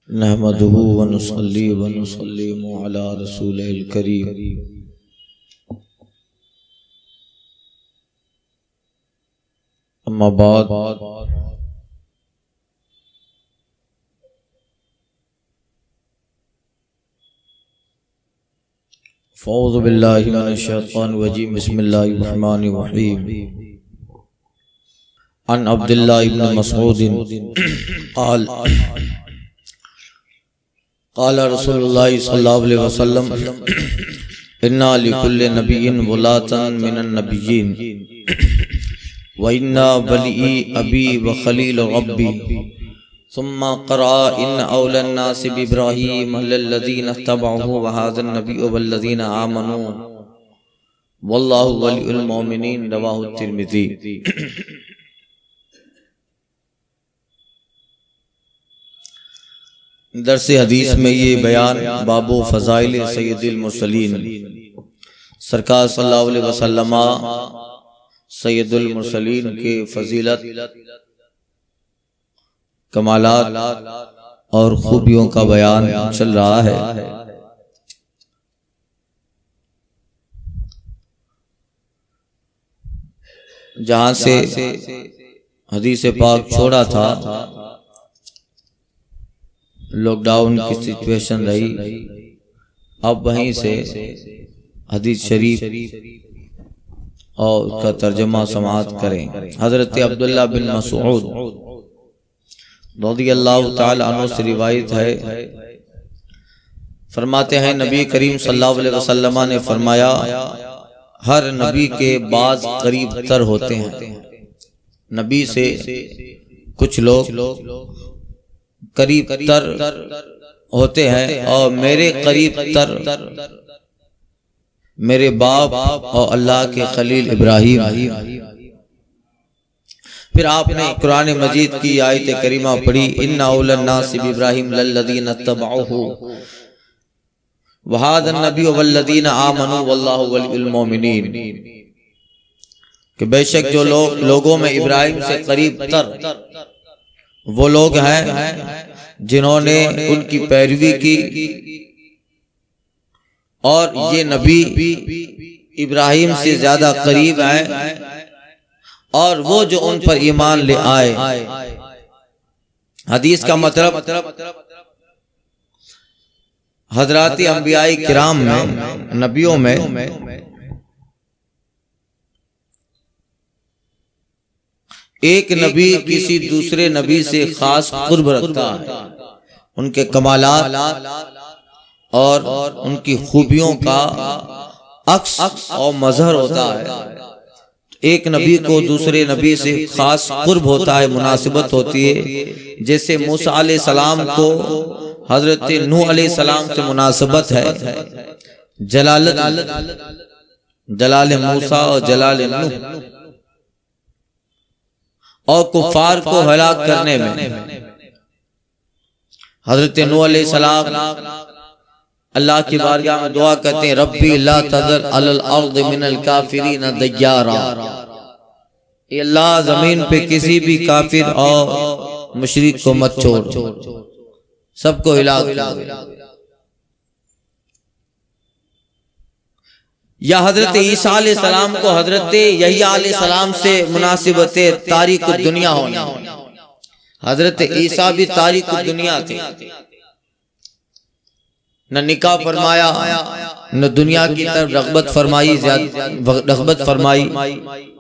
नहमदुहु व नुसल्ली व नुसल्लिमु अला रसूलिल करीम। अम्मा बाद फ़ौज़ु बिल्लाहि मिनश शैतानिर रजीम। बिस्मिल्लाहिर रहमानिर रहीम। अन अब्दुल्लाह इब्न मसऊद क़ाल क़ाल रसूलुल्लाह सल्लल्लाहु अलैहि वसल्लम इन्ना लिकुल्लि नबिय्यिन वलातन मिनन नबिय्यीन व इन्ना वली अबी व खलील रब्बी सुम्मा क़रा इन औलन नास बिइब्राहीम लल्लज़ीना इत्तबअहू व हाज़न नबिय्यु वल्लज़ीना आमनू वल्लाहु वलियुल मोमिनीन। रवाहु तिर्मिज़ी। दरसे हदीस में ये बयान बाबो फ़ज़ाइल सय्यदुल मुरसलीन सरकार सल्लल्लाहु अलैहि वसल्लम सय्यदुल मुरसलीन के फजीलत, कमालात और खूबियों का बयान चल रहा है। जहां से हदीस पाक छोड़ा था, लॉकडाउन की सिचुएशन रही, अब वहीं से हदीस शरीफ और उसका तर्जुमा समाअत करें। हजरत अब्दुल्लाह बिन मसऊद रज़ियल्लाहु ताला अन्हु से रिवायत है, फरमाते हैं नबी करीम सल्लल्लाहु अलैहि वसल्लम ने फरमाया, हर नबी के बाज़ करीब तर होते हैं। नबी से कुछ लोग करीब तर होते हैं और मेरे करीब तर मेरे बाप और अल्लाह के खलील इब्राहीम। फिर आपने कुरान मजीद की आयत करीमा पढ़ी, इन्ना औलन नास बिइब्राहीम लल्लज़ीना इत्तबअहू व हाज़न नबिय्यु वल्लज़ीना आमनू वल्लाहु वलियुल मोमिनीन। कि बेशक जो लोगों में इब्राहीम से करीब तर वो लोग हैं जिन्होंने उनकी पैरवी की, और ये नबी इब्राहीम से ज्यादा करीब हैं, और वो जो उन पर ईमान ले आए। हदीस का मतलब हजरात अंबियाई किराम में, नबियों में एक नबी किसी दूसरे नबी से खास कुर्ब रखता है, उनके कमालात और उनकी खूबियों का अक्स और मजहर होता है। एक नबी को दूसरे नबी से खास कुर्ब होता है, मुनासिबत होती है। जैसे मूसा अलैहि सलाम को हजरत नूह अलैहि सलाम से मुनासिबत है, जलाल मूसा और जलाल नूह, और कुफार को हलाक करने में हजरत नूह अलैहि सलाम अल्लाह की बारगाह में दुआ करते हैं, रब्बी ला तज़र अलल अर्द मिनल काफिरीन दय्यारा। अल्लाह जमीन पे किसी भी काफिर और मुशरिक को मत छोड़, सबको हिलाक कर। या हजरत ईसा अलैहि सलाम को हजरत यहया अलैहि सलाम से मुनासिबत तारीक दुनिया होना। हजरत ईसा भी तारीक दुनिया थे, न निकाह फरमाया न दुनिया की तरफ रग़बत फरमाई।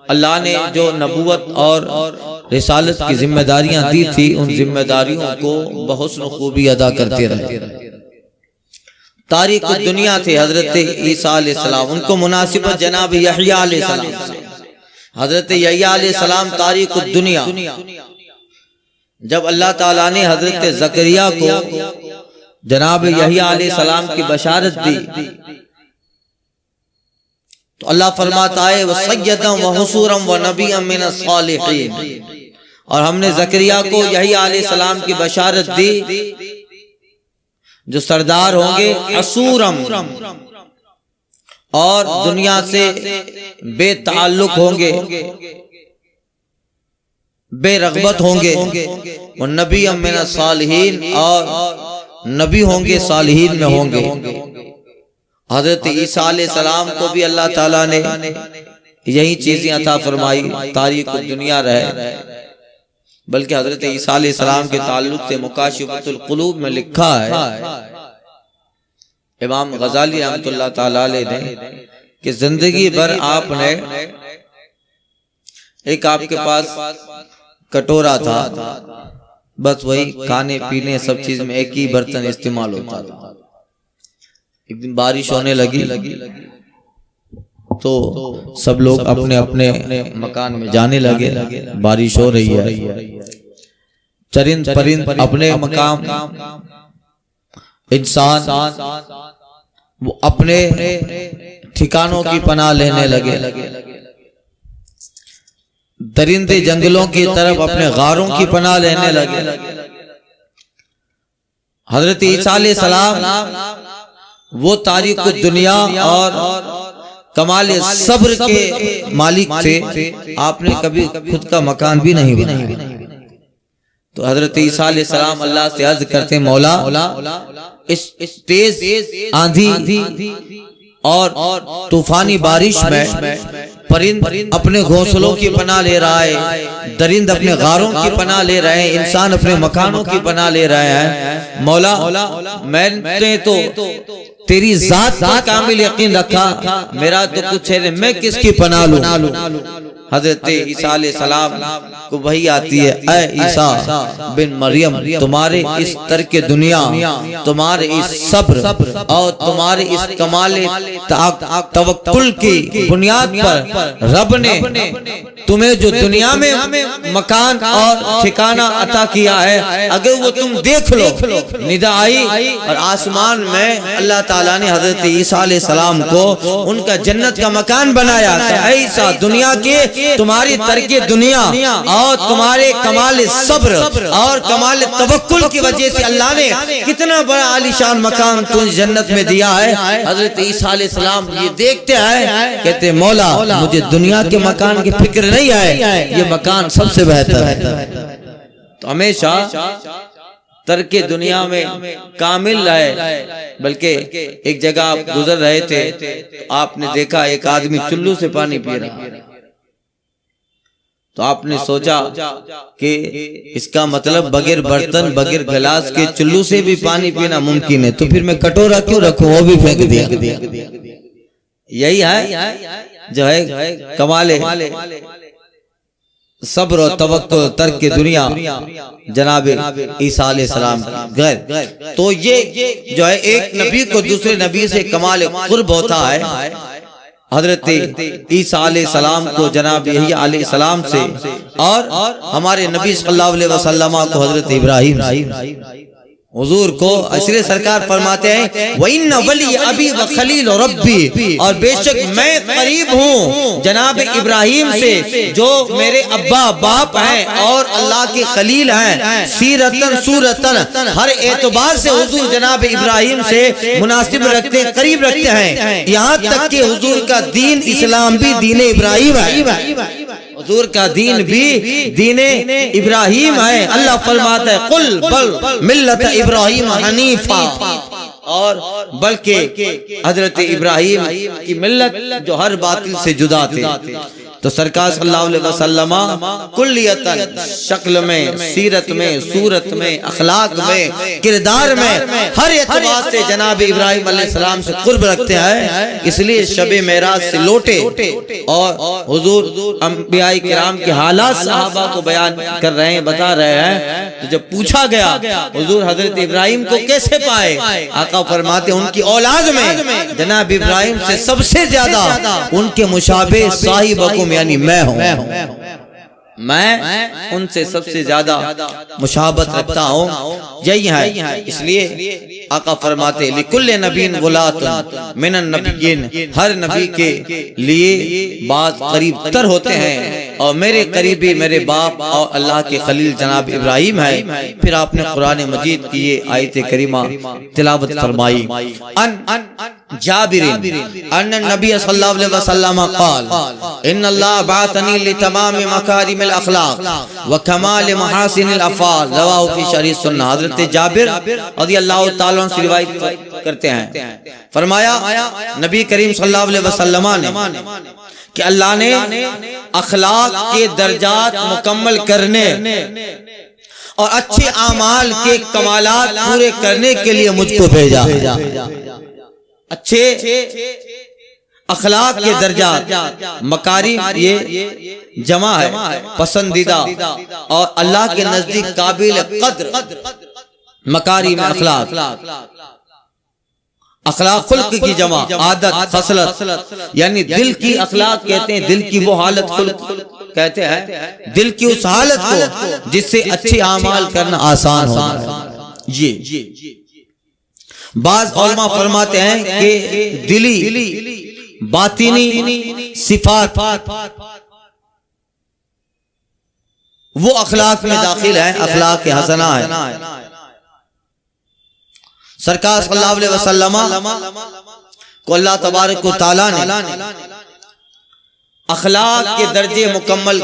अल्लाह ने जो नबूवत और रिसालत की जिम्मेदारियां दी थी, उन जिम्मेदारियों को बहुस्न खूबी अदा करते रहे। तारीक दुनिया थे हजरत ईसा अलैहि सलाम, उनको मुनासिबत जनाब यहया अलैहि सलाम से। हजरत यहया अलैहि सलाम तारीक दुनिया। जब अल्लाह ताला ने हजरत ज़करिया को जनाब यहया अलैहि सलाम की बशारत दी, तो अल्लाह फरमाता है व सय्यदम व हुसूरम व नबिय्यम मिनस सालिहीन। और हमने ज़करिया को यहया अलैहि सलाम की बशारत दी जो सरदार होंगे, असूरम, और दुनिया से बेताल्लुक होंगे, बेरग़बत होंगे, और नबी मिनस सालिहीन, और नबी होंगे, सालिहीन में होंगे। हजरत ईसा अलैहिस्सलाम को भी अल्लाह ताला ने यही चीजें अता फरमाई, तारीख दुनिया रहे। बल्कि हजरत ईसा अलैहिस्सलाम के ताल्लुक से मुकाशिफतुल कुलूब में लिखा है, इमाम गजाली रहमतुल्लाह ताला अलैह ने, कि जिंदगी भर आपने एक आपके पास कटोरा था, बस वही खाने पीने सब चीज में एक ही बर्तन इस्तेमाल होता था। एक दिन बारिश होने लगी तो सब लोग अपने अपने मकान में जाने लगे। बारिश हो रही है, चरिंद परिंद अपने मकाम, इंसान वो अपने ठिकानों की पनाह लेने लगे। दरिंदे जंगलों की तरफ अपने गारों की पनाह लेने लगे। हजरत ईसा अलैहिस्सलाम वो तारीख दुनिया और कमाल सब्र के मालिक थे। आपने कभी खुद का मकान भी नहीं बनाया। तो हजरत ईसा अलैहिस्सलाम अल्लाह से अर्ज करते, मौला इस तेज आंधी और तूफानी बारिश में परिंद अपने घोंसलों की पनाह ले रहा है, दरिंद अपने गारों की पनाह ले रहे हैं, इंसान अपने मकानों की पनाह ले रहे हैं। मौला मैंने तो तेरी जात पर कामिल यकीन रखा, मेरा तो कुछ है, मैं किसकी पनाह लूं। हजरत ईसा अलैहिस्सलाम को वही आती है, ऐ ईसा बिन मरियम, तुम्हारे इस तर्क दुनिया, तुम्हारे इस सब्र और तुम्हारे इस कमाल तवक्कुल की बुनियाद पर रब ने तुम्हें जो दुनिया में मकान और ठिकाना अता किया है, अगर वो तुम देख लो। निदा आई और आसमान में अल्लाह ताला ने हजरत ईसा अलैहिस्सलाम को उनका जन्नत का मकान बनाया। ऐसा दुनिया के तुम्हारी तर्क दुनिया और तुम्हारे कमाल सब्र और कमाल तवक्कुल की वजह से अल्लाह ने कितना बड़ा आलीशान मकान तुझे जन्नत में दिया है। हजरत ईसा अलैहिस्सलाम ये देखते हैं, कहते मौला मुझे दुनिया के मकान की फिक्र नहीं है, ये मकान सबसे बेहतर है। तो हमेशा तर्क दुनिया में कामिल रहे। बल्कि एक जगह आप गुजर रहे थे, आपने देखा एक आदमी चुल्लू से पानी पी रहा है। तो आपने सोचा कि इसका मतलब बगैर बर्तन बगैर गिलास के चुल्लू से भी पानी पीना मुमकिन है, तो फिर मैं कटोरा क्यों रखूं, वो भी फेंक दिया। यही है जो है कमाले सब्र और तवक्कुल तर्क दुनिया जनाब ईसा अलैहिस्सलाम गैर। तो ये जो है एक नबी को दूसरे नबी से कमाल कुर्ब होता है। हजरत ईसा अलैहिस्सलाम को जनाब यही अलैहिस्सलाम से और हमारे नबी सल्लल्लाहु अलैहि वसल्लम को हजरत इब्राहिम हुजूर को इसलिए सरकार फरमाते हैं वइन्ना वली अबी व खलील रब्बी, और बेशक मैं करीब हूँ जनाब इब्राहिम से जो मेरे अब्बा बाप हैं और अल्लाह के खलील हैं। सीरतन सूरतन हर एतबार से हुजूर जनाब इब्राहिम से मुनासिब रखते करीब रखते हैं। यहाँ तक कि हुजूर का दीन इस्लाम भी दीन इब्राहिम है, हुजूर का दीन भी दीन इब्राहिम है। अल्लाह फरमाता है कुल बल मिल्लत इब्राहिम हनीफा, और बल्कि हजरत इब्राहिम की मिल्लत जो हर बातिल से जुदा थे। तो सरकार सल्लल्लाहु अलैहि वसल्लम कुल्लियतन शक्ल में, सीरत में, सूरत में, अखलाक में, किरदार में हर एतबार से जनाब इब्राहिम अलैहिस्सलाम से कुर्ब रखते हैं। इसलिए शबे मेराज से लौटे और हुजूर अंबिया किराम के हालात सहाबा को बयान कर रहे हैं, बता रहे हैं। तो जब पूछा गया हुजूर हजरत इब्राहिम को कैसे पाए, आका फरमाते उनकी औलाद में जनाब इब्राहिम से सबसे ज्यादा उनके मुशाबे साहिब यानी मैं हूं, मैं उनसे सबसे ज्यादा मुशाबत रखता हूं। यही है, इसलिए आका फरमाते लिकुल्ले नबीन गुलातुन मिनन नबिय्यिन, हर नबी के लिए बात करीब तर होते हैं और मेरे करीबी मेरे बाप और अल्लाह के खलील जनाब इब्राहिम है। फिर आपने कुरान मजीद की ये आयत करीमा तिलावत फरमाई। जाबिर अन नबी सल्लल्लाहु अलैहि वसल्लम क़ाल इन्नल्लाह बअसनी लितमाम मकारिमिल अखलाक व कमाल महासिनिल अफ़आल रवाहु फी शरीह सुन्नह। हज़रत जाबिर रज़ियल्लाहु ताला अन्हु से रिवायत करते हैं, फरमाया नबी करीम सल्लल्लाहु अलैहि वसल्लम ने कि अल्लाह ने अखलाक के दर्जात मुकम्मल करने और अच्छे आमाल के कमालात पूरे करने के लिए मुझको भेजा। अच्छे अखलाक के दर्जात, मकारिम ये जमा है पसंदीदा और अल्लाह के नजदीक काबिल कद्र मकारिम अखलाक। अखलाक खुल्क की जमा, आदत खसलत, यानी दिल की अखलाक कहते हैं, दिल की वो हालत खुल्क कहते हैं, दिल की उस हालत को जिससे अच्छे आमाल करना आसान हो जाए। ये बाज़ उलमा फरमाते हैं कि दिली बातिनी सिफात वो अखलाक में दाखिल है, अखलाक के हसना है। सरकार सल्लल्लाहु अलैहि वसल्लम को अल्लाह तबारक व तआला ने अखलाक के दर्जे मुकम्मल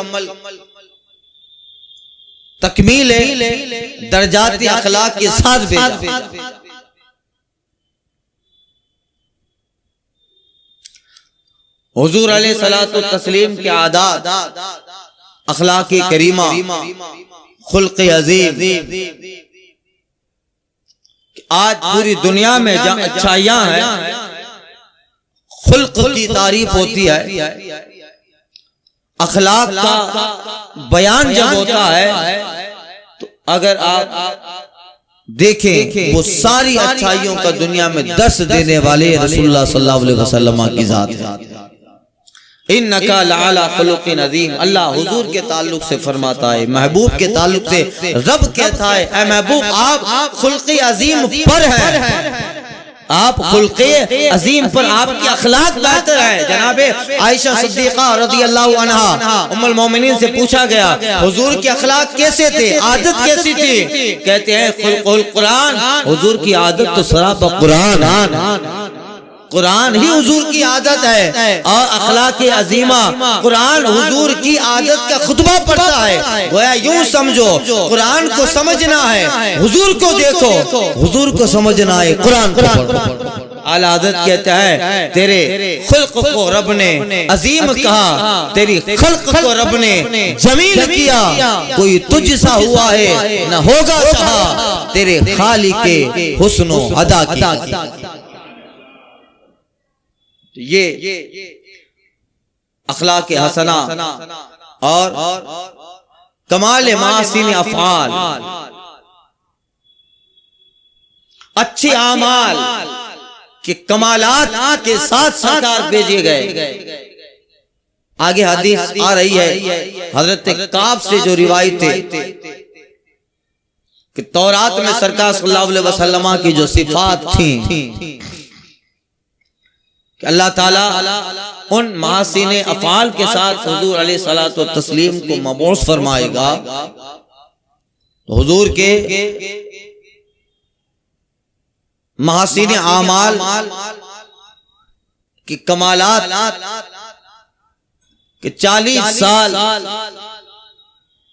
तकमील दर्जात अखलाक के साथ भेजा। हुजूर अलैहिस्सलातु तस्लीम के आदात, अखलाक करीमा, खुल्क अजीम, आज पूरी दुनिया में जहाँ अच्छाइयाँ हैं खुल्क की तारीफ होती है, अखलाक का बयान जब होता है तो अगर आप देखें वो सारी अच्छाइयों का दुनिया में 10 देने वाले रसूलुल्लाह सल्लल्लाहु अलैहि वसल्लम की जात है। इन्नका लअला खुलुकिन अज़ीम, अल्लाह हुजूर के ताल्लुक से फरमाता है, महबूब के ताल्लुक से रब कहता है, ऐ महबूब आप खुल्क़े अज़ीम पर हैं, आप खुल्क़े अज़ीम पर, आपकी अखलाक बेहतर है। जनाबे आयशा सिद्दीक़ा रज़ियल्लाहु अन्हा उम्मुल मोमिनीन से पूछा गया हुजूर के अखलाक कैसे थे, आदत कैसी थी? कहते हैं खुल्क़ुल कुरान, हुजूर की आदत तो सरापा कुरान ही हुजूर की आदत है, और अखलाक अजीमा कुरान हुजूर की आदत का खुतबा पढ़ता है। गोया यूं समझो कुरान को समझना है, हुजूर को देखो, हुजूर को समझना है, कुरान को पढ़ो। आला आदत कहता है तेरे खुल्क को रब ने अजीम कहा, तेरी खुल्क को रब ने जमील किया, कोई तुझसा हुआ है न होगा चाहा, तेरे खालिक के हुस्नो अदा की। ये अखलाक हसना और कमाल मासिन अफ़आल, अच्छे आमाल के कमालात के साथ सरकार भेजे गए। आगे हदीस आ रही है हजरत काब से जो रिवायत है कि तौरात में सरकार सल्लल्लाहु अलैहि वसल्लम की जो सिफात थी कि अल्लाह ताला उन महासीन अफ़आल के साथ हुजूर अलैहिस्सलातु व तस्लीम को मबऊस फरमाएगा। तो हुजूर के महासीन आमाल के कमालात के 40 साल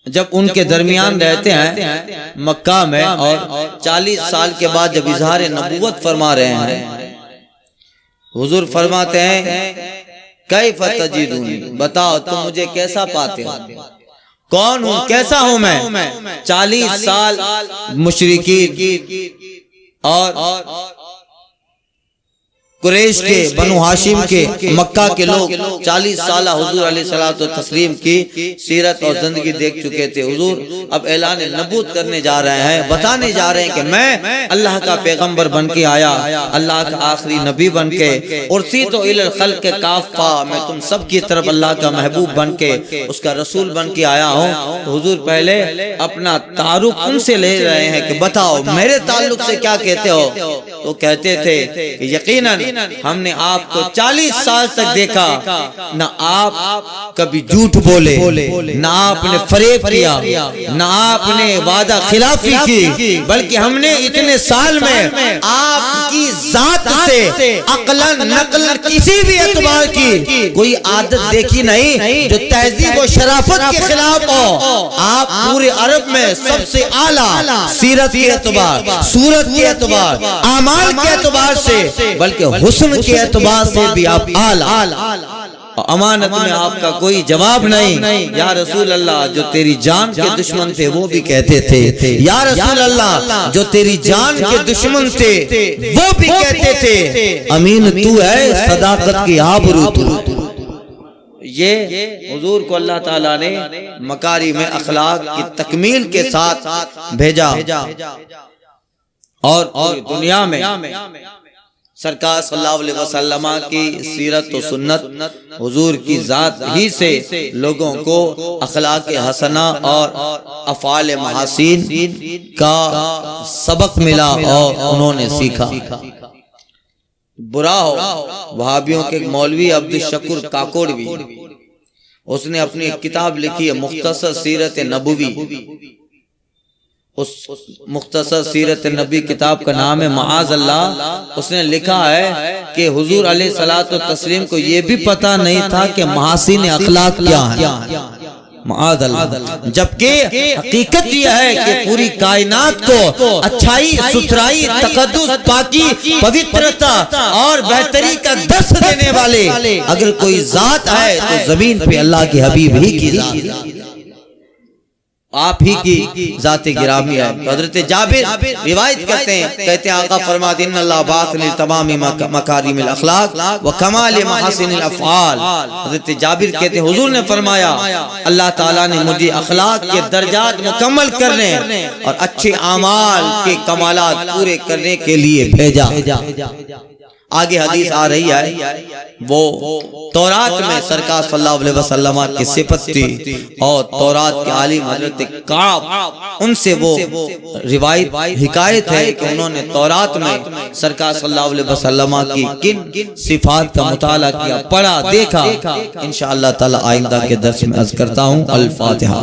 जब उनके दरमियान रहते हैं मक्का में, और 40 साल के बाद जब इज़हार नबूवत फरमा रहे हैं, हुजूर फरमाते हैं कैफ तजीदूनी, बताओ तुम मुझे कैसा पाते हो, कौन हूं, कैसा हूं मैं। 40 साल मुशरिकीन और कुरैश के, बनु हाशिम के, मक्का के लोग 40 साल हुजूर अलैहिस्सलातु व तस्लीम की सीरत और जिंदगी देख चुके थे। हुजूर अब ऐलान नबूत करने जा रहे हैं, बताने जा रहे हैं कि मैं अल्लाह का पैगंबर बन के आया, अल्लाह का आखिरी नबी बन के, उर्सितु इलल खल्क़ काफ़ा, मैं तुम सब की तरफ अल्लाह का महबूब बन के, उसका रसूल बन के आया हूँ। तो हुजूर पहले अपना तारुफ उनसे ले रहे हैं कि बताओ मेरे ताल्लुक से क्या कहते हो। तो कहते थे कि यकीनन हमने आपको 40 साल तक देखा, न आप कभी झूठ बोले, न आपने फरेब किया, न आपने वादा खिलाफी की, बल्कि हमने इतने साल में आपकी जात से अक्लन नकलन किसी भी एतबार की कोई आदत देखी नहीं जो तहजीब और शराफत के खिलाफ हो। आप पूरे अरब में सबसे आला सीरत के एतबार, सूरत के एतबार, आमाल के एतबार से, बल्कि हुस्न के एतबार से भी आप आला। अमानत में आपका कोई जवाब नहीं। या रसूल अल्लाह, जो तेरी जान के दुश्मन थे वो भी कहते थे, या रसूल अल्लाह, जो तेरी जान के दुश्मन थे वो भी कहते थे अमीन तू है, सदाकत की आबरू तू। ये हुजूर को अल्लाह ताला ने मकारी में अखलाक की तकमील के साथ भेजा और दुनिया में सरकार सल्लल्लाहु अलैहि वसल्लम की सीरत और सुन्नत, हुजूर की जात ही से लोगों को अखलाक हसना और अफ़ाल महासीन का सबक मिला और उन्होंने सीखा। बुरा हो, वहाबियों के मौलवी अब्दुल शकूर काकोड़वी, उसने अपनी एक किताब लिखी है मुख्तसर सीरत नबवी। उस मुख्तसर सीरत नबी किताब का नाम है माअज़ अल्लाह। उसने लिखा है कि हुजूर अलैहिस्सलातु तस्लीम को यह भी पता नहीं था कि महासीन अखलाक क्या है, माअज़ अल्लाह। जबकि हकीकत यह है कि पूरी कायनात को अच्छाई, सुथराई, तकद्दुस, पाकी, पवित्रता और बेहतरी का दर्स देने वाले अगर कोई जात है तो जमीन पे अल्लाह के हबीब ही की जात, आप ही की जाते गिरामी है। तो हज़रत जाबिर रिवायत कहते हैं आका फरमाते हैं अल्लाह बात लिल तमामी मकारिमिल अखलाक व कमाल महासिनिल अफ़आल। हज़रत जाबिर कहते हैं हुजूर ने फरमाया अल्लाह ताला ने मुझे अखलाक के दर्जात मुकम्मल करने और अच्छे आमाल के कमालात पूरे करने के लिए भेजा। आगे हदीस आ रही है, वो तौरात में सरकार सल्लल्लाहु अलैहि वसल्लम की सिफत थी और तौरात के आलिम हजरत काब, उनसे वो रिवायत हिकायत है कि उन्होंने तौरात में सरकार सल्लल्लाहु अलैहि वसल्लम की किन सिफात का मुताला किया, पढ़ा, देखा। इंशाअल्लाह ताला आइंदा के दर्स में अर्ज करता हूँ। अल फातिहा।